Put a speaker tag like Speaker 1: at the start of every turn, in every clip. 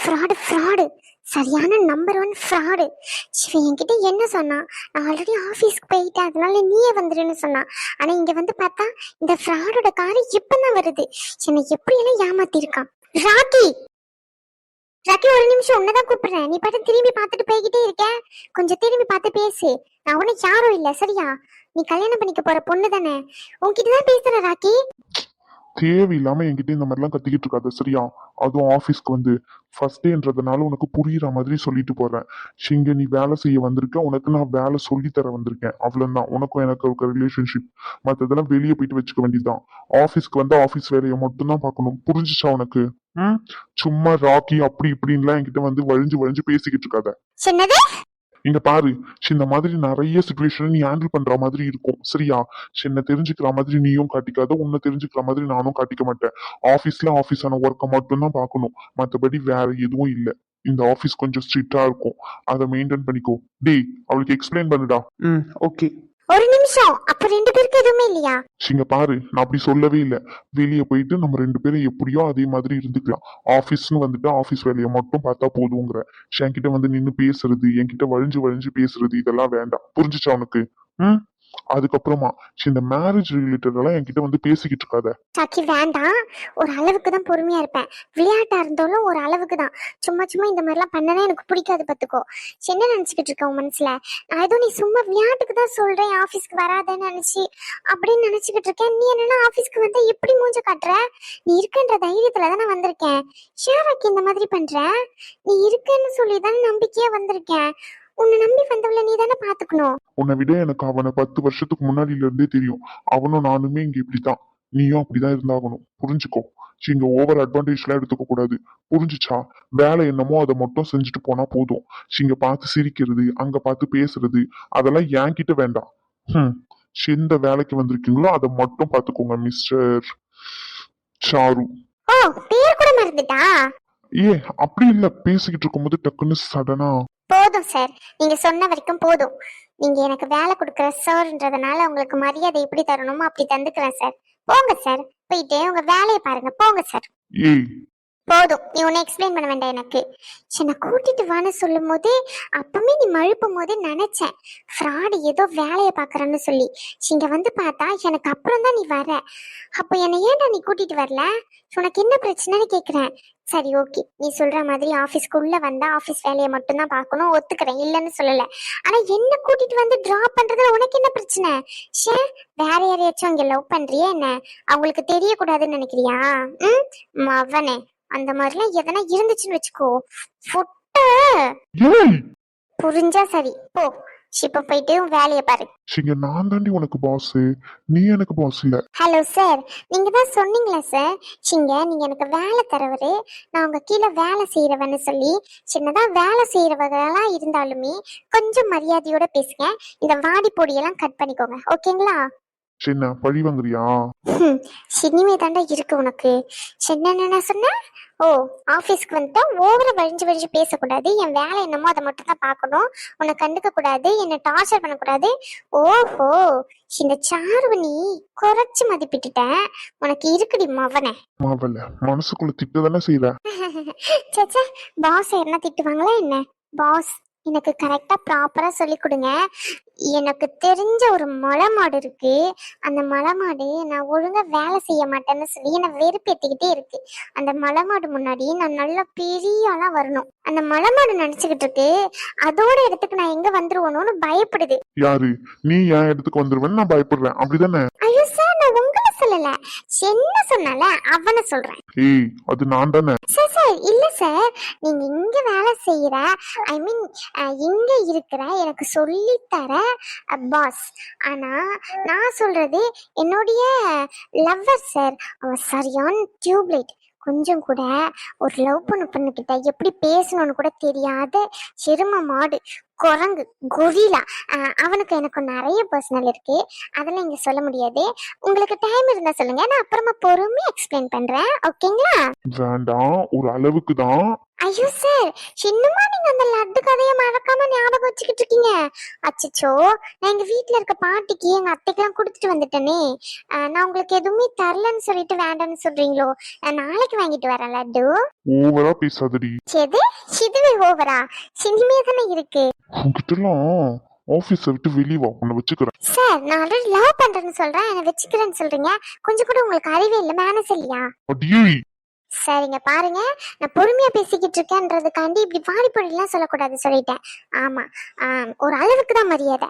Speaker 1: Fraud fraud, சரியான number 1 fraud. இவன் என்கிட்ட என்ன சொன்னா, நான் ஆல்ரெடி ஆஃபீஸ்க்கு போயிட்டேன் அதனால நீயே வந்துடுன்னு சொன்னான். ஆனா இங்க வந்து பார்த்தா இந்த ஃப்ராடோட காரு இப்பதான் வருது. என்னை எப்படியெல்லாம் ஏமாத்திருக்கான். ராக்கி ராக்கி, ஒரு நிமிஷம், உன்னதான் கூப்பிடுறேன். நீ பாட்டு திரும்பி பார்த்துட்டு போய்கிட்டே இருக்க. கொஞ்சம் திரும்பி பார்த்து பேசு. நான் உனக்கு யாரும் இல்ல, சரியா? நீ கல்யாணம் பண்ணிக்க போற பொண்ணு தானே, உன்கிட்டதான் பேசுற ராக்கி.
Speaker 2: தேவையில்லாம என்கிட்ட இந்த மாதிரிலாம் கத்திக்கிட்டு இருக்காது, சரியா? அதுவும் ஆபீஸ்க்கு வந்து ஃபர்ஸ்ட் டேன்றதுனால உனக்கு புரியுற மாதிரி சொல்லிட்டு போறேன். இங்க நீ வேலை செய்ய வந்திருக்க, உனக்கு நான் வேலை சொல்லி தர வந்திருக்கேன், அவ்வளவுதான். உனக்கும் எனக்கு இருக்க ரிலேஷன்ஷிப். மத்ததெல்லாம் வெளியே போயிட்டு வச்சுக்க வேண்டியதுதான். ஆபீஸ்க்கு வந்து ஆபீஸ் வேலையை மட்டும் தான் பார்க்கணும், புரிஞ்சுச்சா உனக்கு? சும்மா ராக்கி அப்படி இப்படின்லாம் என்கிட்ட வந்து வழிஞ்சு வழிஞ்சு பேசிக்கிட்டு இருக்காத. இங்க பாரு, இந்த மாதிரி நிறைய சுச்சுவேஷன் நீ ஹேண்டில் பண்ற மாதிரி இருக்கும், சரியா? என்ன தெரிஞ்சுக்கிற மாதிரி நீயும் காட்டிக்காத, உன்னை தெரிஞ்சுக்கிற மாதிரி நானும் காட்டிக்க மாட்டேன். ஆஃபீஸான ஒர்க்கை மட்டும் தான் பார்க்கணும், மற்றபடி வேற எதுவும் இல்லை. இந்த ஆஃபீஸ் கொஞ்சம் ஸ்ட்ரிக்டா இருக்கும், அதை மெயின்டைன் பண்ணிக்கோ. டேய், அவளுக்கு எக்ஸ்பிளைன் பண்ணுடா.
Speaker 3: ஓகே.
Speaker 1: ஒரு நிமிஷம், அப்ப 2 பேருக்கு எதுவுமே இல்லையா?
Speaker 2: இங்க பாரு, நான் அப்படி சொல்லவே இல்லை. வெளியே போயிட்டு நம்ம 2 பேரும் எப்படியோ அதே மாதிரி இருந்துக்கலாம். ஆபீஸ்னு வந்துட்டு ஆபீஸ் வேலையை மட்டும் பார்த்தா போதுங்கிற. என்கிட்ட வந்து நின்று பேசுறது, என்கிட்ட வழிஞ்சு வழிஞ்சு பேசுறது, இதெல்லாம் வேண்டாம், புரிஞ்சுச்சா உனக்கு? அதுக்கப்புறமா இந்த மேரேஜ் ரிலேட்டட் எல்லாம் என்கிட்ட வந்து பேசிக்கிட்டு இருக்காத.
Speaker 1: சாக்கி வேண்டாம், ஒரு அளவுக்கு தான் பொறுமையா இருப்பேன். விளையாட்டா இருந்தாலும் ஒரு அளவுக்கு தான். சும்மா சும்மா இந்த மாதிரிலாம் பண்ணனா எனக்கு பிடிக்காது, பாத்துக்கோ. என்ன நினைச்சுக்கிட்டு இருக்க உன் மனசுல? நான் ஏதோ நீ சும்மா விளையாட்டுக்கு தான் சொல்றேன், ஆபீஸ்க்கு வராதேன்னு நினைச்சு அப்படின்னு நினைச்சுக்கிட்டு இருக்கேன். நீ என்னன்னா ஆபீஸ்க்கு வந்தா எப்படி மூஞ்ச காட்டுற? நீ இருக்குன்ற தைரியத்துல தான் நான் வந்திருக்கேன். ஷேராக்கி இந்த மாதிரி பண்ற? நீ இருக்குன்னு சொல்லிதான் நம்பிக்கையா வந்திருக்கேன். உன்னை நம்பி வந்தவள நீ தானே பாத்துக்கணும்.
Speaker 2: உன்னை விட எனக்கு அவனை 10 வருஷத்துக்கு முன்னாடில இருந்தே தெரியும். அவனும் நானுமே இங்க இப்படித்தான், நீயும் அப்படிதான் இருந்தாகணும், புரிஞ்சுக்கோ. இங்க ஓவர் அட்வான்டேஜ் எல்லாம் எடுத்துக்க கூடாது, புரிஞ்சுச்சா? வேலை என்னமோ அதை மட்டும் செஞ்சுட்டு போனா போதும். இங்க பார்த்து சிரிக்கிறது, அங்க பார்த்து பேசுறது, அதெல்லாம் என்கிட்ட வேண்டாம். எந்த வேலைக்கு வந்திருக்கீங்களோ அதை மட்டும் பாத்துக்கோங்க மிஸ்டர் சாரு.
Speaker 1: ஓ, பேர் கூட மறந்துட்டா?
Speaker 2: அப்படி இல்ல, பேசிக்கிட்டு இருக்கும்போது டக்குன்னு சடனா.
Speaker 1: போதும் சார், நீங்க சொன்ன வரைக்கும் போதும். நீங்க எனக்கு வேலை கொடுக்குற சார்ன்றதுனால உங்களுக்கு மரியாதை எப்படி தரணுமோ அப்படி தந்துக்கிறேன் சார். போங்க சார், போயிட்டு உங்க வேலையை பாருங்க, போங்க சார். போதும், நீ உன்னை எக்ஸ்பிளைன் பண்ண வேண்டாம் எனக்கு. என்னை கூட்டிட்டு வான்னு சொல்லும் போது அப்பவுமே நீ மழுப்பும் போதே நினைச்சேன் ஃப்ராடு ஏதோ வேலையை பாக்குறன்னு சொல்லி. இங்க வந்து பார்த்தா எனக்கு அப்புறம் தான் நீ வர. அப்ப என்னை ஏன்டா நீ கூட்டிட்டு வரல? உனக்கு என்ன பிரச்சனைன்னு கேக்குறேன். சரி, ஓகே, நீ சொல்ற மாதிரி ஆபீஸ்க்கு உள்ள வந்தா ஆபீஸ் வேலையை மட்டும் தான் பார்க்கணும், ஒத்துக்கிறேன், இல்லைன்னு சொல்லல. ஆனா என்ன கூட்டிட்டு வந்து டிராப் பண்றதுல உனக்கு என்ன பிரச்சனை? வேற யாரையாச்சும் அங்க லவ் பண்றியா என்ன? அவங்களுக்கு தெரியக்கூடாதுன்னு நினைக்கிறியா? மவனே, அந்த மாதிரிலாம் எதனா இருந்துச்சுன்னு வச்சுக்கோ, புரிஞ்சா சரி, போ. இப்ப போயிட்டு வேலையை பாரு.
Speaker 2: நான் தாண்டி உனக்கு பாஸ், நீ எனக்கு பாஸ் இல்ல.
Speaker 1: ஹலோ சார், நீங்க தான் சொன்னீங்களா சார், நீங்க எனக்கு வேலை தரவரு, நான் உங்க கீழே வேலை செய்யறவன்னு சொல்லி. சின்னதா வேலை செய்யறவர்களா இருந்தாலுமே கொஞ்சம் மரியாதையோட பேசுங்க. இந்த வாடி பொடியெல்லாம் கட் பண்ணிக்கோங்க, ஓகேங்களா?
Speaker 2: சின்ன பழி வாங்குறியா?
Speaker 1: சினிமே தாண்டா இருக்கு உனக்கு. என்ன சொன்ன? ஓ, ஆபீஸ்க்கு வந்துட்டா ஓவர வழிஞ்சு வழிஞ்சு பேசக்கூடாது, என் வேலை என்னமோ அதை மட்டும் தான் பார்க்கணும், உன்னை கண்டுக்க கூடாது, என்னை டார்ச்சர் பண்ணக்கூடாது. ஓஹோ, இந்த சார்வ நீ குறைச்சு மதிப்பிட்டுட்டேன். உனக்கு இருக்குடி மவனே.
Speaker 2: மனசுக்குள்ள திட்டு தானே செய்யற.
Speaker 1: சேச்சா, பாஸ் என்ன திட்டுவாங்களா என்ன? பாஸ், எனக்கு கரெக்டா ப்ராப்பரா சொல்லி கொடுங்க. எனக்கு தெரிஞ்ச ஒரு மலை மாடு இருக்கு, அந்த மலை மாடு நான் ஒழுங்கா வேலை செய்ய மாட்டேன்னு சொல்லி என்னை வெறுப்பேத்திக்கிட்டே இருக்கு. அந்த மலை மாடு முன்னாடி நான் நல்லா பெரிய ஆளா வரணும். அந்த மலை மாடு நினைச்சுக்கிட்டு இருக்கு அதோட இடத்துக்கு நான் எங்க வந்துருவோன்னு பயப்படுது.
Speaker 2: யாரு நீ? என் இடத்துக்கு வந்துருவேன்னு நான் பயப்படுறேன், அப்படிதானே?
Speaker 1: ஐயோ சார், நான் உங்களை சொல்லல, என்ன சொன்னால அவனை சொல்றேன்.
Speaker 2: அது நான் தானே.
Speaker 1: சார் இல்ல சார், நீங்க இங்க வேலை செய்யற, ஐ மீன் இங்க இருக்கிற எனக்கு சொல்லி தர பாஸ். ஆனா நான் சொல்றது என்னுடைய லவ்வர் சார். அவன் சரியான டியூப்லைட். கொஞ்சம் கூட ஒரு லவ் பண்ண பொண்ணுகிட்ட எப்படி பேசணும்னு கூட தெரியாத சிறும மாடு, குரங்கு, கொரிலா. அவனுக்கு எனக்கு நிறைய பர்சனல் இருக்கு, அதெல்லாம் இங்க சொல்ல முடியாது. உங்களுக்கு டைம் இருந்தா சொல்லுங்க, நான் அப்புறமா பொறுமையா எக்ஸ்பிளைன் பண்றேன், ஓகேங்களா?
Speaker 2: வேண்டாம், ஒரு அளவுக்கு தான்.
Speaker 1: ஐயோ சார், இன்னுமா நீங்க அந்த லட்டு கதையை மறக்காம ஞாபகம் வச்சுக்கிட்டு இருக்கீங்க? அச்சச்சோ, நான் எங்க வீட்ல இருக்க பாட்டிக்கு எங்க அத்தைக்கெல்லாம் கொடுத்துட்டு வந்துட்டேனே. நான் உங்களுக்கு எதுவுமே தரலன்னு சொல்லிட்டு வேண்டாம்னு சொல்றீங்களோ? நான் நாளைக்கு வாங்கிட்டு வரேன் லட்டு.
Speaker 2: ஓவரா பேசாதடி.
Speaker 1: எது? இதுவே ஓவரா? இனிமே தானே இருக்கு.
Speaker 2: உன்கிட்டலாம் ஆபீஸை விட்டு வெளியே வா, உன்னை வச்சுக்கிறேன்.
Speaker 1: சார், நான் ஆல்ரெடி லவ் பண்றேன்னு சொல்றேன், என்ன வச்சுக்கிறேன்னு சொல்றீங்க. கொஞ்சம் கூட உங்களுக்கு அறிவே இல்லை, மேனஸ் இல்லையா?
Speaker 2: அடியே
Speaker 1: சரிங்க பாருங்க, நான் பொறுமையா பேசிக்கிட்டு இருக்கேன்றதுக்காண்டி இப்படி வாடி பொடிலாம் சொல்லக்கூடாது சொல்லிட்டேன். ஆமா, ஒரு அளவுக்கு தான் மரியாதை.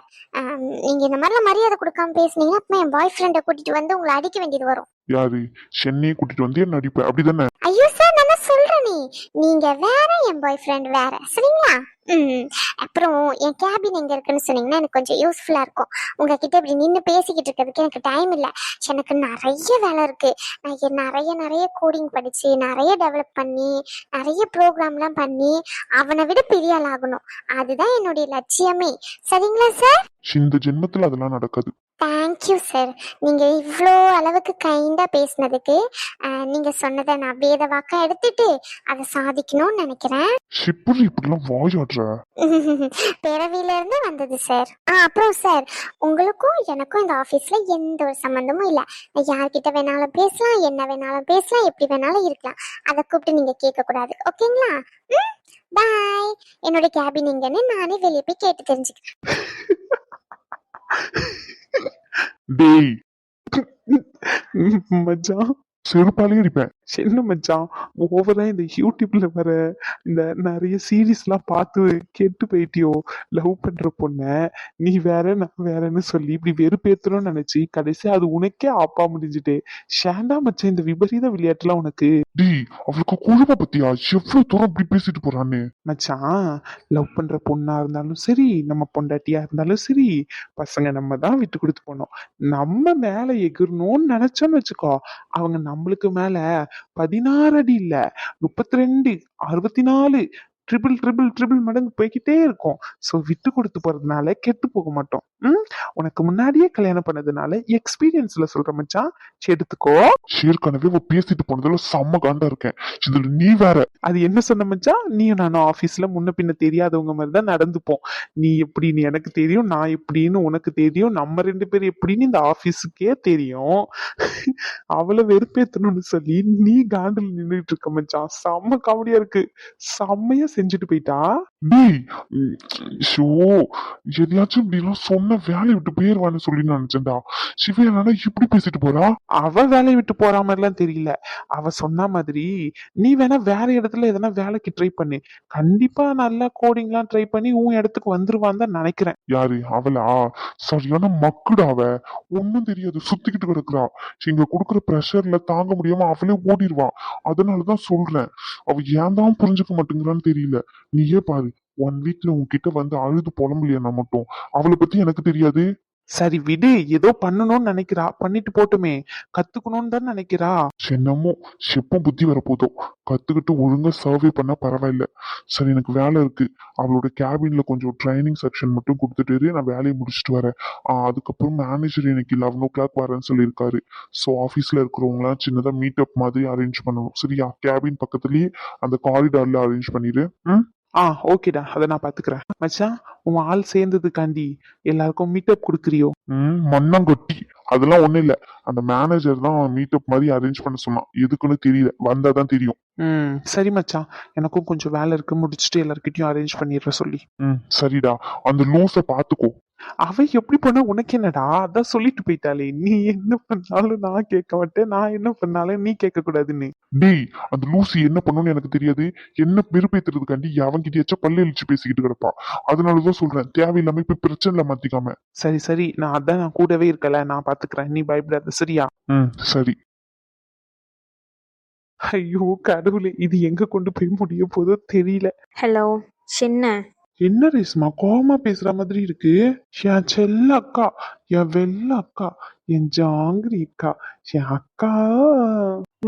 Speaker 1: நீங்க இந்த மாதிரிலாம் மரியாதை கொடுக்காம பேசுனீங்கன்னா அப்புறம் என் பாய் ஃப்ரெண்டை கூட்டிட்டு வந்து உங்களை அடிக்க வேண்டியது வரும்.
Speaker 2: யாரு? சென்னையை கூட்டிட்டு வந்து என்ன அடிப்ப, அப்படிதானே?
Speaker 1: ஐயோ சார், நான் சொல்றேனே, நீங்க வேற, என் பாய் ஃப்ரெண்ட் வேற, சரிங்களா? அப்புறம் என் கேபின் எங்க இருக்குன்னு சொன்னீங்கன்னா எனக்கு கொஞ்சம் யூஸ்ஃபுல்லா இருக்கும். உங்ககிட்ட இப்படி நின்று பேசிக்கிட்டு இருக்கிறதுக்கு எனக்கு டைம் இல்லை. எனக்கு நிறைய வேலை இருக்கு. நான் நிறைய கோடிங் படிச்சு நிறைய டெவலப் பண்ணி நிறைய ப்ரோக்ராம்லாம் பண்ணி அவனை விட பெரிய ஆள் ஆகணும். அதுதான் என்னுடைய லட்சியமே. சரிங்களா சார்?
Speaker 2: இந்த ஜென்மத்துல அதெல்லாம் நடக்காது.
Speaker 1: Thank you sir. நீங்க இவ்வளோ அளவுக்கு கைண்டா பேசினதுக்கு. நீங்க சொன்னதை நான் வேத வாக்கா எடுத்துட்டு அதை சாதிக்கணும்னு நினைக்கிறேன்.
Speaker 2: எப்படி இப்படிலாம் வாயாடுற?
Speaker 1: பிறவில இருந்து வந்தது சார். அப்புறம் சார், உங்களுக்கும் எனக்கும் இந்த ஆபீஸ்ல எந்த ஒரு சம்பந்தமும் இல்ல. யார்கிட்ட வேணாலும் பேசலாம், என்ன வேணாலும் பேசலாம், எப்படி வேணாலும் இருக்கலாம். அதை கூப்பிட்டு நீங்க கேட்க கூடாது, ஓகேங்களா? பாய். என்னோட கேபின் எங்கன்னு நானே வெளியே போய் கேட்டு தெரிஞ்சுக்கிறேன்.
Speaker 2: டேய்
Speaker 3: மச்சான்,
Speaker 2: செருப்பாலே அடிப்பேன்.
Speaker 3: என்ன மச்சான், ஓவரா இந்த யூடியூப்ல வர இந்த நிறைய சீரீஸ்லாம் பார்த்து கெட்டு போயிட்டியோ? லவ் பண்ற பொண்ண நீ வேற நான் வேறன்னு சொல்லி இப்படி வெறுப்பேத்தணும்னு நினைச்சு கடைசி அது உனக்கே ஆப்பா முடிஞ்சுட்டு ஷேண்டா மச்சான் இந்த விபரீத விளையாட்டுலாம் உனக்கு.
Speaker 2: டேய், அவளுக்கு குழும பத்தியா எவ்வளவு தூரம் இப்படி பேசிட்டு போறான்னு.
Speaker 3: மச்சான், லவ் பண்ற பொண்ணா இருந்தாலும் சரி, நம்ம பொண்டாட்டியா இருந்தாலும் சரி, பசங்க நம்ம தான் விட்டு கொடுத்து போனோம். நம்ம மேல எகிரணும்னு நினைச்சோன்னு வச்சுக்கோ, அவங்க நம்மளுக்கு மேல 16 அடி இல்ல, 32, 64, ட்ரிபிள் ட்ரிபிள் ட்ரிபிள் மடங்கு போய்கிட்டே இருக்கும். சோ விட்டு கொடுத்து போறதுனால கெட்டு போக மாட்டோம். உனக்கு முன்னாடியே கல்யாணம் பண்ணதுனால எக்ஸ்பீரியன்ஸ்ல சொல்ற மச்சான், எடுத்துக்கோ.
Speaker 2: ஏற்கனவே பேசிட்டு போனதுல செம்ம காண்டா இருக்கேன், இதுல நீ வேற.
Speaker 3: அது என்ன சொன்ன மச்சான்? நீயும் நானும் ஆபீஸ்ல முன்ன பின்ன தெரியாதவங்க மாதிரி தான் நடந்துப்போம். நீ எப்படின்னு எனக்கு தெரியும், நான் எப்படின்னு உனக்கு தெரியும், நம்ம 2 பேரும் எப்படின்னு இந்த ஆபீஸுக்கே தெரியும். அவளை வெறுப்பேத்தணும்னு சொல்லி நீ காண்டில் நின்றுட்டு இருக்க மச்சான். செம்ம காமெடியா இருக்கு. செம்மையா செஞ்சுட்டு போயிட்டா.
Speaker 2: டேய் ஷோ, எதையாச்சும் இப்படி எல்லாம் சொன்ன வேலையை விட்டு போயிருவான்னு சொல்லி நினைச்சேன்டா. சிவா இப்படி பேசிட்டு போறா.
Speaker 3: அவ வேலையை விட்டு போற மாதிரிலாம் தெரியல. அவ சொன்ன மாதிரி நீ வேணா வேற இடத்துல எதனா வேலைக்கு ட்ரை பண்ணு. கண்டிப்பா நல்லா கோடிங்லாம் ட்ரை பண்ணி உன் இடத்துக்கு வந்துருவான்னு தான் நினைக்கிறேன்.
Speaker 2: யாரு? அவளா? சரியான மக்குடா அவ. ஒன்னும் தெரியாது, சுத்திக்கிட்டு கிடக்குறா. இங்க கொடுக்குற ப்ரெஷர்ல தாங்க முடியாம அவளே ஓடிடுவா. அதனாலதான் சொல்றேன், அவ ஏன் தான் புரிஞ்சுக்க மாட்டேங்கிறான்னு தெரியல. நீயே பாரு, 1 வீக்ல உன்கிட்ட வந்து அழுது புலம்பலையா மட்டும். அவளை பத்தி எனக்கு தெரியாது.
Speaker 3: சரி விடு, ஏதோ பண்ணணும்னு நினைக்கிறா, பண்ணிட்டு போட்டுமே. கத்துக்கணும்னு தான் நினைக்கிறா.
Speaker 2: என்னமோ எப்ப புத்தி வரப்போதோ, கத்துக்கிட்டு ஒழுங்கா சர்வே பண்ணா பரவாயில்ல. சரி, எனக்கு வேலை இருக்கு. அவளோட கேபின்ல கொஞ்சம் ட்ரைனிங் செக்ஷன் மட்டும் கொடுத்துட்டு நான் வேலையை முடிச்சுட்டு வரேன். அதுக்கப்புறம் மேனேஜர் எனக்கு 11 o'clock வரேன்னு சொல்லியிருக்காரு. ஸோ ஆஃபீஸ்ல இருக்கிறவங்களாம் சின்னதா மீட் அப் மாதிரி அரேஞ்ச் பண்ணணும். சரியா? கேபின் பக்கத்துலயே அந்த காரிடார்ல அரேஞ்ச் பண்ணிடு.
Speaker 3: ஓகேடா, அதை நான் பாத்துக்கிறேன். மச்சான், உன் ஆள் சேர்ந்ததுக்காண்டி எல்லாருக்கும் மீட்டப் கொடுக்குறியோ?
Speaker 2: மண்ணங்கொட்டி அதெல்லாம் ஒண்ணும் இல்ல. அந்த மேனேஜர் தான் மீட்டப் மாதிரி அரேஞ்ச் பண்ண சொன்னான். எதுக்குன்னு தெரியல, வந்தாதான் தெரியும்.
Speaker 3: சரி மச்சான், எனக்கும் கொஞ்சம் வேலை இருக்கு, முடிச்சுட்டு எல்லார்கிட்டயும் அரேஞ்ச் பண்ணிடுற சொல்லி.
Speaker 2: சரிடா, அந்த லூஸ பாத்துக்கோ.
Speaker 3: அவ எப்படி பண்ண உனக்கு என்னடா? அதான் சொல்லிட்டு போயிட்டாலே, நீ என்ன பண்ணாலும் நான் கேட்க மாட்டேன், நான் என்ன பண்ணாலும் நீ கேட்க கூடாதுன்னு.
Speaker 2: டேய், அந்த லூசி என்ன பண்ணுன்னு எனக்கு தெரியாது. என்ன பெருப்பேத்துறதுக்காண்டி அவன்கிட்டயாச்சும் பல்லு இழிச்சு பேசிக்கிட்டு கிடப்பா. அதனாலதான் சொல்றேன், தேவையில்லாம இப்ப பிரச்சனைல மாத்திக்காம.
Speaker 3: சரி, நான் கூடவே இருக்கல, நான் பாத்துக்கிறேன், நீ பயப்படாத, சரியா?
Speaker 2: சரி.
Speaker 3: ஐயோ கடவுளே, இது எங்க கொண்டு போய் முடிய போதோ தெரியல.
Speaker 4: ஹலோ, சின்ன.
Speaker 3: என்ன ரேஸ்மா கோவமா பேசுற மாதிரி இருக்கு? என் செல்ல அக்கா, என் வெள்ள அக்கா, என் ஜாங்கிரி அக்கா, என் அக்கா.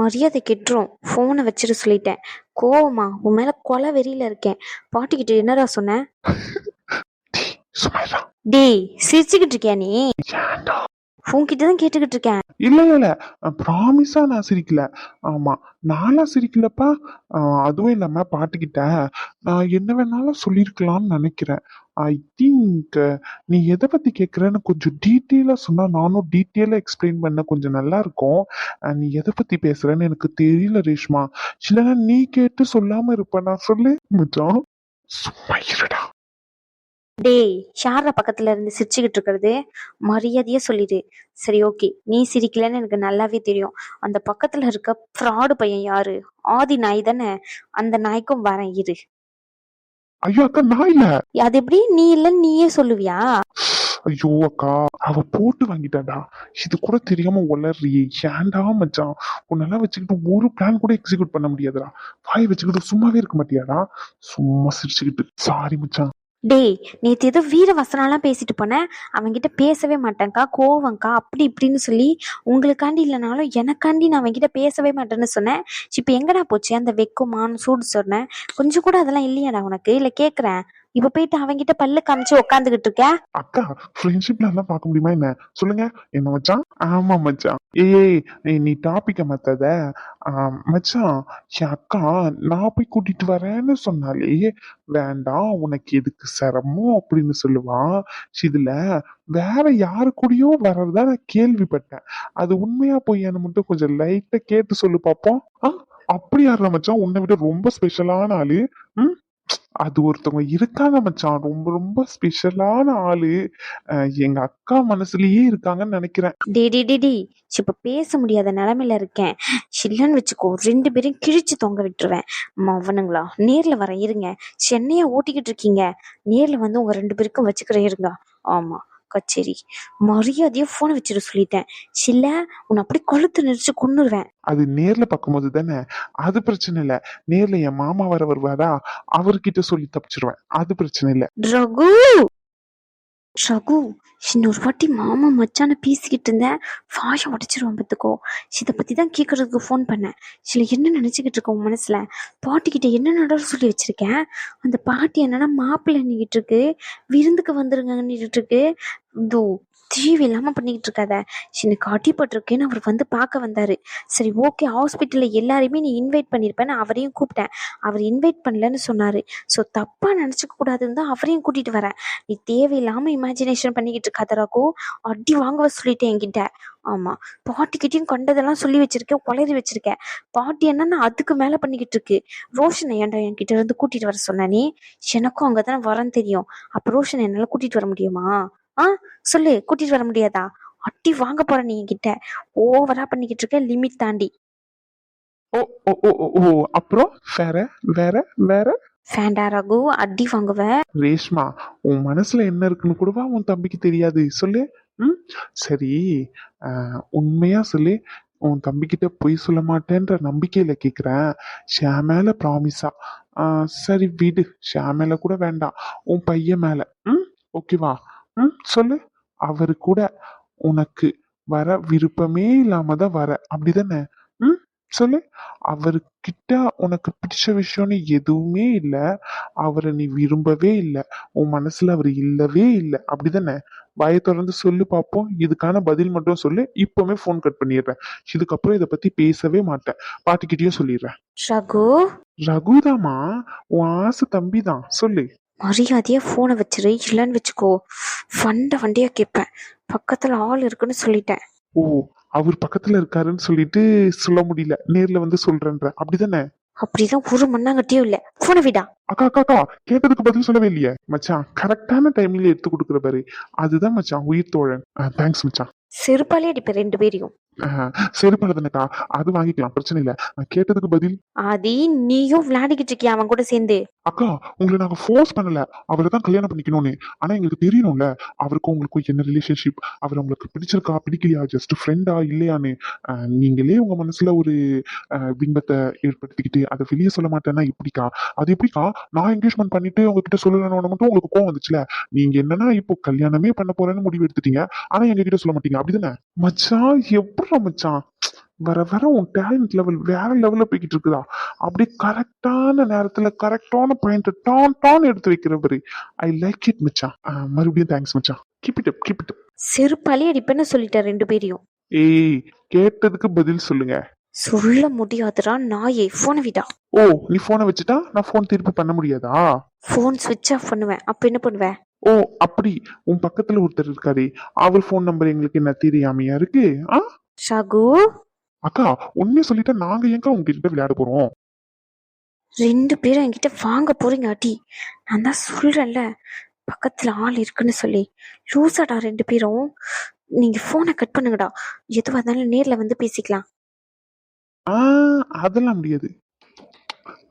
Speaker 4: மரியாதை கெட்டுரும், போனை வச்சிட்டு சொல்லிட்டேன். கோவமா உன் மேல கொலை வெறியில இருக்கேன். பாட்டிக்கிட்ட என்னடா சொன்ன?
Speaker 3: சுமைரா,
Speaker 4: டேய், சிரிச்சுக்கிட்டு இருக்கியா நீ?
Speaker 3: ஏன்டா
Speaker 4: உன்கிட்ட தான் கேட்டுக்கிட்டு இருக்கேன்.
Speaker 3: இல்ல இல்ல ப்ராமிஸா நான் சிரிக்கல. ஆமா, நானா சிரிக்கலப்பா. அதுவும் இல்லாம பாட்டுக்கிட்ட நான் என்ன வேணாலும் சொல்லியிருக்கலாம்னு நினைக்கிறேன். ஐ திங்க் நீ எதை பத்தி கேக்குறன்னு கொஞ்சம் டீட்டெயிலா சொன்னா நானும் டீட்டெயிலா எக்ஸ்பிளைன் பண்ண கொஞ்சம் நல்லா இருக்கும். நீ எதை பத்தி பேசுறன்னு எனக்கு தெரியல ரேஷ்மா. இல்லைன்னா நீ கேட்டு சொல்லாம இருப்ப. நான் சொல்லு மச்சான். சும்மா இருடா.
Speaker 4: டேய், யார பக்கத்துல இருந்து சிரிச்சுக்கிட்டு இருக்கிறது? மரியாதையா சொல்லிடு. சரி, ஓகே, நீ சிரிக்கலன்னு எனக்கு நல்லாவே தெரியும். அந்த பக்கத்துல இருக்க ஃப்ராடு பையன் யாரு? ஆதி நாய் தானே? அந்த நாய்க்கும் வரேன் இரு.
Speaker 3: ஐயோ அக்கா, நான் இல்ல.
Speaker 4: அது எப்படி நீ இல்லைன்னு நீயே சொல்லுவியா?
Speaker 3: ஐயோ அக்கா, அவ போட்டு வாங்கிட்டாடா. இது கூட தெரியாம உளறியே. ஏன்டா மச்சான், உன்னெல்லாம் வச்சுக்கிட்டு ஒரு பிளான் கூட எக்ஸிக்யூட் பண்ண முடியாதுடா. வாய் வச்சுக்கிட்டு சும்மாவே இருக்க மாட்டியாடா? சும்மா சிரிச்சுக்கிட்டு. சாரி மச்சான்.
Speaker 4: டேய், நேத்து ஏதோ வீர வசனம்லாம் பேசிட்டு போனேன். அவன்கிட்ட பேசவே மாட்டேன்க்கா, கோவம்க்கா, அப்படி இப்படின்னு சொல்லி உங்களுக்காண்டி இல்லைனாலும் எனக்காண்டி நான் அவன்கிட்ட பேசவே மாட்டேன்னு சொன்னேன். இப்ப எங்கடா போச்சு அந்த வெக்குமான்னு சூடு சொன்னேன்? கொஞ்சம் கூட அதெல்லாம் இல்லையாடா உனக்கு? இல்ல கேக்குறேன். இப்ப போயிட்டு அவன்கிட்ட பல்லு காமிச்சு உக்காந்துகிட்டு இருக்க.
Speaker 3: அக்கா, ஃப்ரெண்ட்ஷிப்ல எல்லாம் பார்க்க முடியுமா என்ன? சொல்லுங்க. என்ன மச்சான்? ஆமா மச்சான். ஏய் நீ டாபிக்க மாத்தாத. மச்சான், என் அக்கா நான் போய் கூட்டிட்டு வரேன்னு சொன்னாலே வேண்டாம் உனக்கு எதுக்கு சிரமம் அப்படின்னு சொல்லுவான். இதுல வேற யாரு கூடயோ வர்றதா நான் கேள்விப்பட்டேன். அது உண்மையா பொய்யான்னு மட்டும் கொஞ்சம் லைட்டா கேட்டு சொல்லு பாப்போம். அப்படி யாரா மச்சான் உன்னை விட ரொம்ப ஸ்பெஷலான ஆளு? ம் அது ஒருத்தவங்க இருக்காங்க மச்சான், ரொம்ப ரொம்ப ஸ்பெஷலான ஆளு. எங்க அக்கா மனசுலயே இருக்காங்கன்னு நினைக்கிறேன்.
Speaker 4: டே, இப்ப பேச முடியாத நிலைமையில இருக்கேன். இல்லைன்னு வச்சுக்கோ, 2 பேரும் கிழிச்சு தொங்க விட்டுருவேன். அவனுங்களா, நேர்ல வர இருங்க. சென்னையா ஓட்டிக்கிட்டு இருக்கீங்க. நேர்ல வந்து உங்க 2 பேருக்கும் வச்சுக்கிறேன் இருங்க. ஆமா, கச்சேரி. மரியாதையா போனை வச்சிட சொல்லிட்டேன். சில்ல உன்னை அப்படி கொளுத்து நெரிச்சு கொன்னுருவேன்.
Speaker 3: அது நேர்ல பார்க்கும்போது தானே, அது பிரச்சனை இல்ல. நேர்ல என் மாமா வர வருவாரா, அவர்கிட்ட சொல்லி தப்பிச்சிருவேன். அது பிரச்சனை இல்ல.
Speaker 4: ரகு, ரகு, இன்னொரு வாட்டி மாமா மச்சான பேசிக்கிட்டு இருந்தேன், வாயை உடைச்சிருவான் பார்த்துக்கோ. இதை பத்தி தான் கேட்கறதுக்கு ஃபோன் பண்ணேன். சில என்ன நினைச்சுக்கிட்டு இருக்க உன் மனசுல? பாட்டிக்கிட்ட என்ன நட சொல்லி வச்சிருக்கேன்? அந்த பாட்டி என்னன்னா மாப்பிள்ளை எண்ணிக்கிட்டு இருக்கு, விருந்துக்கு வந்துருங்கன்னு இருக்கு. இதோ தீவு இல்லாம பண்ணிக்கிட்டு இருக்காத. எனக்கு அடிபட்டிருக்கேன்னு அவர் வந்து பார்க்க வந்தாரு. சரி, ஓகே, ஹாஸ்பிட்டல்ல எல்லாரையுமே நீ இன்வைட் பண்ணிருப்பேன்னு அவரையும் கூப்பிட்டேன். அவர் இன்வைட் பண்ணலன்னு சொன்னாரு. ஸோ தப்பா நினைச்சுக்க கூடாதுன்னு தான் அவரையும் கூட்டிட்டு வரேன். நீ தேவையில்லாம இமேஜினேஷன் பண்ணிக்கிட்டு இருக்காத ராகு. அடி வாங்க சொல்லிட்டேன் என்கிட்ட. ஆமா, பாட்டிக்கிட்டையும் கண்டதெல்லாம் சொல்லி வச்சிருக்கேன், உளறி வச்சிருக்கேன். பாட்டி என்னன்னா அதுக்கு மேல பண்ணிக்கிட்டு இருக்கு. ரோஷனை ஏன்டா என்கிட்ட இருந்து கூட்டிட்டு வர சொன்ன நீ? எனக்கும் அங்கதானே வரேன்னு தெரியும். அப்ப ரோஷனை என்னால கூட்டிட்டு வர முடியுமா? சொல்லு, கூட்டிட்டு வர முடியாதா? அட்டி வாங்க போற நீ என்கிட்ட. ஓவரா பண்ணிக்கிட்டு இருக்க, லிமிட் தாண்டி.
Speaker 3: ஓ ஓ ஓ ஓ, ஓ அப்புறம் வேற வேற வேற
Speaker 4: ஃபேண்டா ரகு, அடி வாங்குவ.
Speaker 3: ரேஷ்மா, உன் மனசுல என்ன இருக்குன்னு கூடவா உன் தம்பிக்கு தெரியாது? சொல்லு. சரி, உண்மையா சொல்லு. உன் தம்பிக்கிட்ட பொய் சொல்ல மாட்டேன்ற நம்பிக்கையில கேக்குறேன். ஷாமேல ப்ராமிஸா? சரி விடு, ஷாமேல கூட வேண்டாம், உன் பையன் மேல. ஓகேவா? சொல்லு. அவரு கூட உனக்கு வர விருப்பமே இல்லாம தான் வர, அப்படிதானே? சொல்லு. அவர்கிட்ட உனக்கு பிடிச்ச விஷயம்னு எதுவுமே இல்ல, அவரை நீ விரும்பவே இல்லை, உன் மனசுல அவர் இல்லவே இல்லை, அப்படிதானே? வாயை திறந்து சொல்லு பாப்போம். இதுக்கான பதில் மட்டும் சொல்லு. இப்பவுமே போன் கட் பண்ணிடுறேன். இதுக்கப்புறம் இதை பத்தி பேசவே மாட்டேன். பாட்டிக்கிட்டயும் சொல்லிடுறேன்.
Speaker 4: ரகு,
Speaker 3: ரகுதாமா, உன் ஆசை தம்பி தான். சொல்லு.
Speaker 4: மரியாதையா போனை வச்சிரு, இல்லைன்னு வச்சுக்கோ வண்டியா கேட்பேன். பக்கத்துல ஆள் இருக்குன்னு சொல்லிட்டேன்.
Speaker 3: ஓ, அவர் பக்கத்துல இருக்காருன்னு சொல்லிட்டு சொல்ல முடியல, நேர்ல வந்து சொல்றேன்ற, அப்படிதானே?
Speaker 4: அப்படிதான் ஒரு மண்ணாங்கட்டியும் இல்ல. போனை விடா.
Speaker 3: அக்கா அக்கா அக்கா, கேட்டதுக்கு பதில் சொல்லவே இல்லையே மச்சான். கரெக்டான டைம்ல எடுத்து கொடுக்குற பாரு, அதுதான் மச்சான் உயிர் தோழன். தேங்க்ஸ் மச்சான்.
Speaker 4: செருப்பாலே அடிப்பேன் 2 பேரையும்.
Speaker 3: சரி பண்ணதுனக்கா, அது வாங்கிக்கலாம், பிரச்சனை இல்ல. கேட்டதுக்கு பதில்.
Speaker 4: ஆதி, நீயும் விளையாடிக்கிட்டு இருக்கியா அவன் கூட சேர்ந்து?
Speaker 3: அக்கா, உங்களை நாங்க ஃபோர்ஸ் பண்ணல, அவரை தான் கல்யாணம் பண்ணிக்கணும்னு. ஆனா எங்களுக்கு தெரியணும்ல, அவருக்கும் உங்களுக்கும் என்ன ரிலேஷன்ஷிப், அவர் உங்களுக்கு பிடிச்சிருக்கா பிடிக்கலையா, ஜஸ்ட் ஃப்ரெண்டா இல்லையான்னு. நீங்களே உங்க மனசுல ஒரு பிம்பத்தை ஏற்படுத்திக்கிட்டு அதை வெளியே சொல்ல மாட்டேன்னா எப்படிக்கா? அது எப்படிக்கா? நான் என்கேஜ்மெண்ட் பண்ணிட்டு உங்ககிட்ட சொல்லணும்னு மட்டும் உங்களுக்கு கோவம் வந்துச்சுல. நீங்க என்னன்னா இப்போ கல்யாணமே பண்ண போறேன்னு முடிவு எடுத்துட்டீங்க, ஆனா எங்க கிட்ட சொல்ல மாட்டீங்க, அப்படிதானே? மச்சான், எப்படி மச்சான், வர வர உன் டேலண்ட் லெவல் வேற லெவல்ல போய்கிட்டு இருக்குதா? அப்படியே கரெக்டான நேரத்துல கரெக்டான பாயிண்ட் டான் டான் எடுத்து வைக்கிற பாரு. ஐ லைக் இட் மச்சான். மறுபடியும் தேங்க்ஸ் மச்சான். Keep it up keep it up.
Speaker 4: செருப்பாலே அடிப்பேன்னு சொல்லிட்டேன் ரெண்டு பேரையும்.
Speaker 3: ஏய், கேட்டதுக்கு பதில் சொல்லுங்க.
Speaker 4: சொல்ல முடியாதுடா நாயே, போனை விடா.
Speaker 3: ஓ, நீ போனை வச்சுட்டா நான் போன் திருப்பி பண்ண முடியாதா?
Speaker 4: போன் சுவிட்ச் ஆஃப் பண்ணுவேன். அப்ப என்ன பண்ணுவேன்?
Speaker 3: ஓ, அப்படி உன் பக்கத்துல ஒருத்தர் இருக்காரு, அவர் போன் நம்பர் எங்களுக்கு என்ன தெரியாமையா இருக்கு? ஆ
Speaker 4: ரகு,
Speaker 3: அக்கா, உண்மையை சொல்லிட்டா நாங்க ஏங்க உங்ககிட்ட விளையாட போறோம்?
Speaker 4: ரெண்டு பேரும் என்கிட்ட வாங்க போறீங்க அடி. நான் தான் சொல்றேன்ல பக்கத்துல ஆள் இருக்குன்னு சொல்லி. லூசாடா ரெண்டு பேரும். நீங்க போனை கட் பண்ணுங்கடா. எதுவா இருந்தாலும் நேர்ல வந்து பேசிக்கலாம்.
Speaker 3: ஆ அதெல்லாம் முடியாது,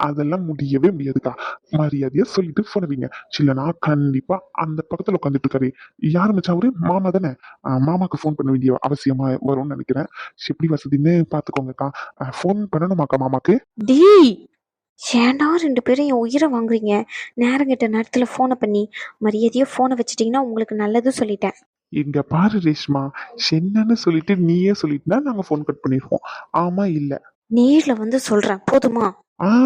Speaker 3: அதெல்லாம் முடியவே முடியாதுக்கா. மரியாதையா சொல்லிட்டு போன வைங்க. இல்லைனா கண்டிப்பா அந்த பக்கத்துல உட்காந்துட்டு இருக்காரு, யாரு மச்சான் அவரு? மாமா தானே? மாமாக்கு ஃபோன் பண்ண வேண்டிய அவசியமா வரும்னு நினைக்கிறேன். எப்படி வசதின்னு பாத்துக்கோங்கக்கா. ஃபோன் பண்ணணுமாக்கா மாமாக்கு?
Speaker 4: டி, ஏன்டா ரெண்டு பேரும் என் உயிரை வாங்குறீங்க? நேரம் கெட்ட நேரத்துல போனை பண்ணி. மரியாதையா போனை வச்சிட்டீங்கன்னா உங்களுக்கு நல்லது சொல்லிட்டேன்.
Speaker 3: இங்க பாரு ரேஷ்மா, என்னன்னு சொல்லிட்டு நீயே சொல்லிட்டுனா நாங்க ஃபோன் கட் பண்ணிடுவோம். ஆமா இல்ல?
Speaker 4: நேர்ல வந்து சொல்றேன், போதுமா?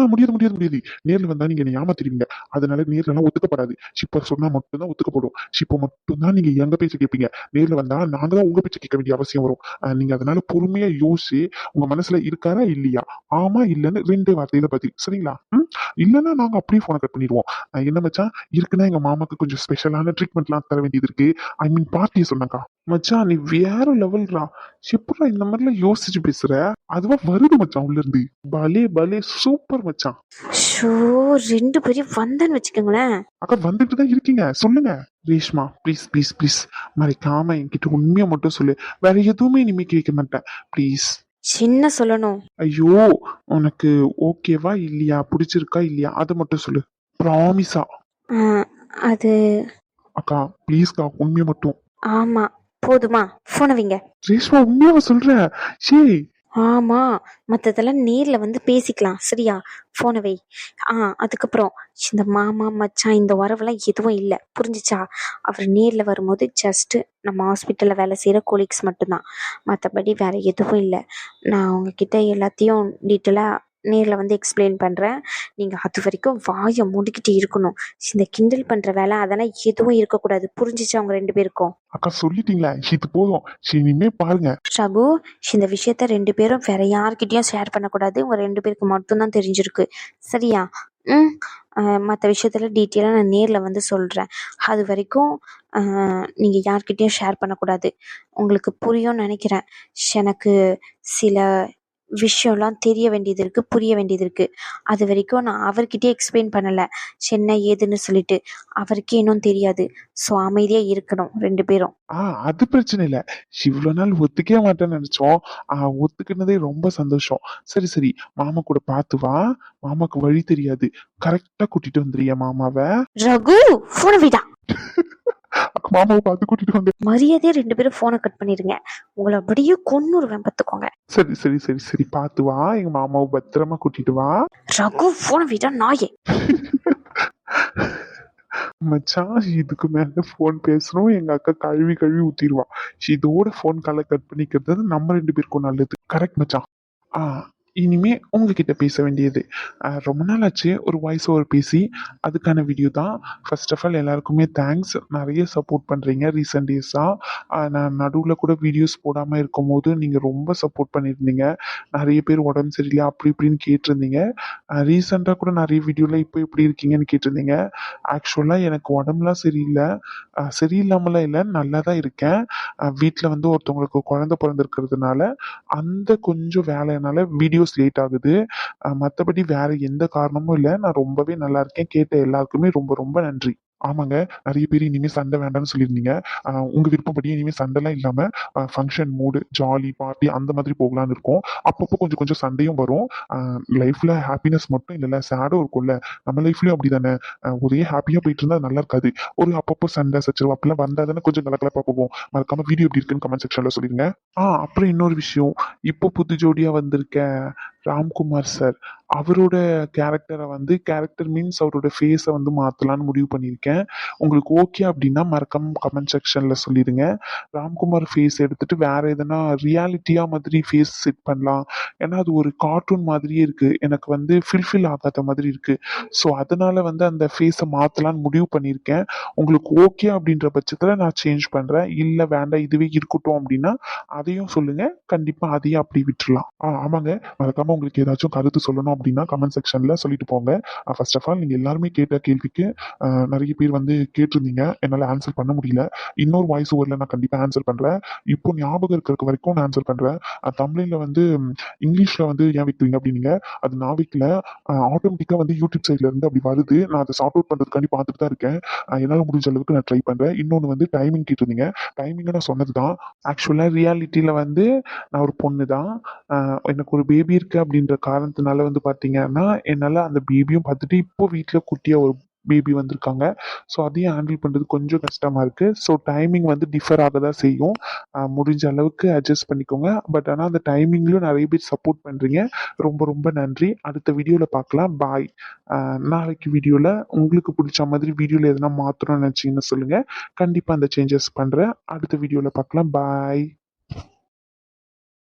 Speaker 3: முடியாது முடியாது முடியாது. நேர்ல வந்தா நீங்க என்ன ஏமாத்திடுவீங்க. அதனால நேர்ல எல்லாம் ஒத்துக்கப்படாது. இப்ப சொன்னா மட்டும்தான் ஒத்துக்கப்படும். இப்போ மட்டும்தான் நீங்க எங்க பேச்ச கேட்பீங்க. நேர்ல வந்தா நாங்க தான் உங்க பேச்ச கேட்க வேண்டிய அவசியம் வரும். நீங்க அதனால பொறுமையா யோசிச்சு உங்க மனசுல இருக்காரா இல்லையா, ஆமா இல்லன்னு 2 வார்த்தையில பதில். சரிங்களா? இல்லன்னா நாங்க அப்படியே போனை கட் பண்ணிடுவோம். என்ன மச்சான், இருக்குன்னா எங்க மாமாக்கு கொஞ்சம் ஸ்பெஷலான ட்ரீட்மெண்ட்லாம் தர வேண்டியது இருக்கு. ஐ மீன் பார்ட்டியை சொன்னாக்கா. மச்சான் நீ வேற லெவல்ரா. எப்படா இந்த மாதிரிலாம் யோசிச்சு பேசுற? அதுவா வருது மச்சான் உள்ள இருந்து. பலே பலே சூப்பர் மச்சான்.
Speaker 4: ஷோ, ரெண்டு பேரும் வந்தேன்னு வச்சுக்கோங்களேன்.
Speaker 3: அக்கா வந்துட்டு தான் இருக்கீங்க, சொல்லுங்க. ரேஷ்மா ப்ளீஸ் ப்ளீஸ் ப்ளீஸ், மறைக்காம என்கிட்ட உண்மையை மட்டும் சொல்லு. வேற எதுவுமே இனிமே கேட்க மாட்டேன் ப்ளீஸ்.
Speaker 4: சின்ன சொல்லணும்.
Speaker 3: ஐயோ, உனக்கு ஓகேவா இல்லையா, பிடிச்சிருக்கா இல்லையா, அதை மட்டும் சொல்லு. ப்ராமிஸா?
Speaker 4: அது
Speaker 3: அக்கா ப்ளீஸ்க்கா, உண்மையை மட்டும்.
Speaker 4: ஆமா, போதுமா? போனை வைங்க.
Speaker 3: ரேஷ்மா உண்மையாவ சொல்ற? சே
Speaker 4: ஆமா, மத்ததெல்லாம் நேர்ல வந்து பேசிக்கலாம். சரியா? போனை வை. அதுக்கப்புறம் இந்த மாமா மச்சான் இந்த உறவெல்லாம் எதுவும் இல்லை, புரிஞ்சுச்சா? அவர் நேர்ல வரும்போது ஜஸ்ட் நம்ம ஹாஸ்பிட்டல்ல வேலை செய்யற கொலீக்ஸ் மட்டும்தான். மற்றபடி வேற எதுவும் இல்லை. நான் உங்ககிட்ட எல்லாத்தையும் டீட்டெயிலா நேர்ல வந்து எக்ஸ்பிளைன் பண்றேன். நீங்க அது வரைக்கும் வாயை மூடிக்கிட்டு இருக்கணும். இந்த கிண்டல் பண்ற வேலை அதெல்லாம் எதுவும் இருக்கக்கூடாது. புரிஞ்சுச்சா அவங்க ரெண்டு பேருக்கும்?
Speaker 3: அக்கா சொல்லிட்டீங்களா, இது போதும். சரி, இனிமே பாருங்க.
Speaker 4: ரகு, இந்த விஷயத்த ரெண்டு பேரும் வேற யார்கிட்டயும் ஷேர் பண்ணக்கூடாது. உங்க ரெண்டு பேருக்கு மட்டும்தான் தெரிஞ்சிருக்கு. சரியா? மற்ற விஷயத்துல டீட்டெயிலாக நான் நேரில் வந்து சொல்கிறேன். அது வரைக்கும் நீங்கள் யார்கிட்டயும் ஷேர் பண்ணக்கூடாது. உங்களுக்கு புரியும்னு நினைக்கிறேன். எனக்கு சில விஷயம்லாம் தெரிய வேண்டியது இருக்குது, புரிய வேண்டியது இருக்குது. அது வரைக்கும் நான் அவர்கிட்டயே எக்ஸ்பிளைன் பண்ணலை என்ன ஏதுன்னு சொல்லிட்டு. அவருக்கே இன்னும் தெரியாது. ஸோ அமைதியாக இருக்கணும் ரெண்டு பேரும்.
Speaker 3: அது பிரச்சனை இல்ல. இவ்வளவு நாள் ஒத்துக்கவே மாட்டேன்னு நினைச்சோம். ஒத்துக்கினதே ரொம்ப சந்தோஷம். சரி சரி, மாமா கூட பாத்து வா. மாமாக்கு வழி தெரியாது, கரெக்டா கூட்டிட்டு வந்துறியா மாமாவை?
Speaker 4: ரகு, போனை விடா.
Speaker 3: மாமாவை பார்த்து கூட்டிட்டு வந்து.
Speaker 4: மரியாதையா ரெண்டு பேரும் போனை கட் பண்ணிருங்க. உங்களை அப்படியே கொன்னுருவேன் பார்த்துக்கோங்க.
Speaker 3: சரி சரி சரி சரி, பாத்து வா. எங்க மாமாவை பத்திரமா கூட்டிட்டு வா.
Speaker 4: ரகு, போனை விடா நாயே.
Speaker 3: மச்சான், இதுக்கு மேல போன் பேசணும் எங்க அக்கா கழுவி கழுவி ஊத்திடுவா. இதோட போன் காலை கட் பண்ணிக்கிறது நம்ம 2 பேருக்கும் நல்லது. கரெக்ட் மச்சான். இனிமே உங்ககிட்ட பேச வேண்டியது, ரொம்ப நாள் ஆச்சு ஒரு வாய்ஸ் ஓவர் பேசி. அதுக்கான வீடியோ தான். ஃபர்ஸ்ட் ஆஃப் ஆல் எல்லாருக்குமே தேங்க்ஸ். நிறைய சப்போர்ட் பண்ணுறீங்க ரீசெண்ட் டேஸாக. நான் நடுவில் கூட வீடியோஸ் போடாமல் இருக்கும்போது நீங்கள் ரொம்ப சப்போர்ட் பண்ணியிருந்தீங்க. நிறைய பேர் உடம்பு சரியில்லை அப்படி இப்படின்னு கேட்டிருந்தீங்க. ரீசெண்டாக கூட நிறைய வீடியோவில் இப்போ எப்படி இருக்கீங்கன்னு கேட்டிருந்தீங்க. ஆக்சுவலாக எனக்கு உடம்புலாம் சரியில்லை. சரியில்லாமலாம் இல்லை, நல்லா தான் இருக்கேன். வீட்டில் வந்து ஒருத்தவங்களுக்கு குழந்தை பிறந்திருக்கிறதுனால அந்த கொஞ்சம் வேலையினால வீடியோஸ் லேட் ஆகுது. மற்றபடி வேற எந்த காரணமும் இல்லை. நான் ரொம்பவே நல்லா இருக்கேன். கேட்ட எல்லாருக்குமே ரொம்ப ரொம்ப நன்றி. ஆமாங்க, நிறைய பேர் இனிமே சண்டை வேண்டாம்னு சொல்லியிருந்தீங்க. உங்க விருப்பப்படி இனிமே சண்டைலாம் இல்லாம ஃபங்க்ஷன் மூடு, ஜாலி பார்ட்டி அந்த மாதிரி போகலான்னு இருக்கோம். அப்பப்போ கொஞ்சம் கொஞ்சம் சண்டையும் வரும். லைஃப்ல ஹாப்பினஸ் மட்டும் இல்லைல்ல, சேடும் இருக்கும்ல. நம்ம லைஃப்லயும் அப்படிதானே. ஒரே ஹாப்பியா போயிட்டு இருந்தா நல்லா இருக்காது. ஒரு அப்பப்போ சண்டை சச்சரவு அப்பெல்லாம் வந்தா தானே கொஞ்சம் கலக்கலப்பா போவோம். மறக்காம வீடியோ எப்படி இருக்குன்னு கமெண்ட் செக்ஷன்ல சொல்லிருங்க. அப்புறம் இன்னொரு விஷயம், இப்போ புது ஜோடியா வந்திருக்க ராம்குமார் சார் அவரோட கேரக்டரை வந்து கேரக்டர் மீன்ஸ் அவரோட ஃபேஸை வந்து மாற்றலான்னு முடிவு பண்ணியிருக்கேன். உங்களுக்கு ஓகே அப்படின்னா மறக்காம கமெண்ட் செக்ஷனில் சொல்லிடுங்க. ராம்குமார் ஃபேஸ் எடுத்துட்டு வேற எதனா ரியாலிட்டியாக மாதிரி ஃபேஸ் செட் பண்ணலாம். ஏன்னா அது ஒரு கார்ட்டூன் மாதிரியே இருக்குது, எனக்கு வந்து ஃபில்ஃபில் ஆகாத மாதிரி இருக்குது. ஸோ அதனால வந்து அந்த ஃபேஸை மாற்றலான்னு முடிவு பண்ணியிருக்கேன். உங்களுக்கு ஓகே அப்படின்ற பட்சத்தில் நான் சேஞ்ச் பண்ணுறேன். இல்லை வேண்டாம் இதுவே இருக்கட்டும் அப்படின்னா அதையும் சொல்லுங்கள், கண்டிப்பாக அதையும் அப்படி விட்டுறலாம். ஆமாங்க, மறக்காமல் உங்களுக்கு ஏதாச்சும் கருத்து சொல்லணும் அப்படின்னா கமெண்ட் செக்ஷனில் சொல்லிட்டு போங்க. ஃபர்ஸ்ட் ஆஃப் ஆல் நீங்கள் எல்லாருமே கேட்ட கேள்விக்கு நிறைய பேர் வந்து கேட்டிருந்தீங்க, என்னால் ஆன்சர் பண்ண முடியல. இன்னொரு வாய்ஸ் ஓவரில் நான் கண்டிப்பாக ஆன்சர் பண்ணுறேன். இப்போ ஞாபகம் இருக்கிற வரைக்கும் நான் ஆன்சர் பண்ணுறேன். தமிழில் வந்து இங்கிலீஷில் வந்து ஏன் வைக்கிறீங்க அப்படின்னீங்க, அது நான் வைக்கல, ஆட்டோமேட்டிக்காக வந்து யூடியூப் சைட்ல இருந்து அப்படி வருது. நான் அதை சார்ட் அவுட் பண்ணுறதுக்காண்டி பார்த்துட்டு தான் இருக்கேன். என்னால் முடிஞ்ச அளவுக்கு நான் ட்ரை பண்ணுறேன். இன்னொன்று வந்து டைமிங் கேட்டிருந்தீங்க, டைமிங்கை நான் சொன்னது தான். ஆக்சுவலாக ரியாலிட்டியில் வந்து நான் ஒரு பொண்ணு தான். எனக்கு ஒரு பேபி இருக்கு அப்படின்ற காரணத்தினால வந்து பார்த்தீங்கன்னா என்னால் அந்த பேபியும் பார்த்துட்டு இப்போ வீட்டில் குட்டியாக ஒரு பேபி வந்திருக்காங்க. ஸோ அதையும் ஹேண்டில் பண்ணுறது கொஞ்சம் கஷ்டமாக இருக்குது. ஸோ டைமிங் வந்து டிஃபர் ஆக தான் செய்யும். முடிஞ்ச அளவுக்கு அட்ஜஸ்ட் பண்ணிக்கோங்க. பட் ஆனால் அந்த டைமிங்லையும் நிறைய பேர் சப்போர்ட் பண்ணுறீங்க, ரொம்ப ரொம்ப நன்றி. அடுத்த வீடியோவில் பார்க்கலாம். பாய். நாளைக்கு வீடியோவில் உங்களுக்கு பிடிச்ச மாதிரி வீடியோவில் எதனா மாற்றணும்னு நினச்சிங்கன்னு சொல்லுங்கள், கண்டிப்பாக அந்த சேஞ்சஸ் பண்ணுறேன். அடுத்த வீடியோவில் பார்க்கலாம். பாய்.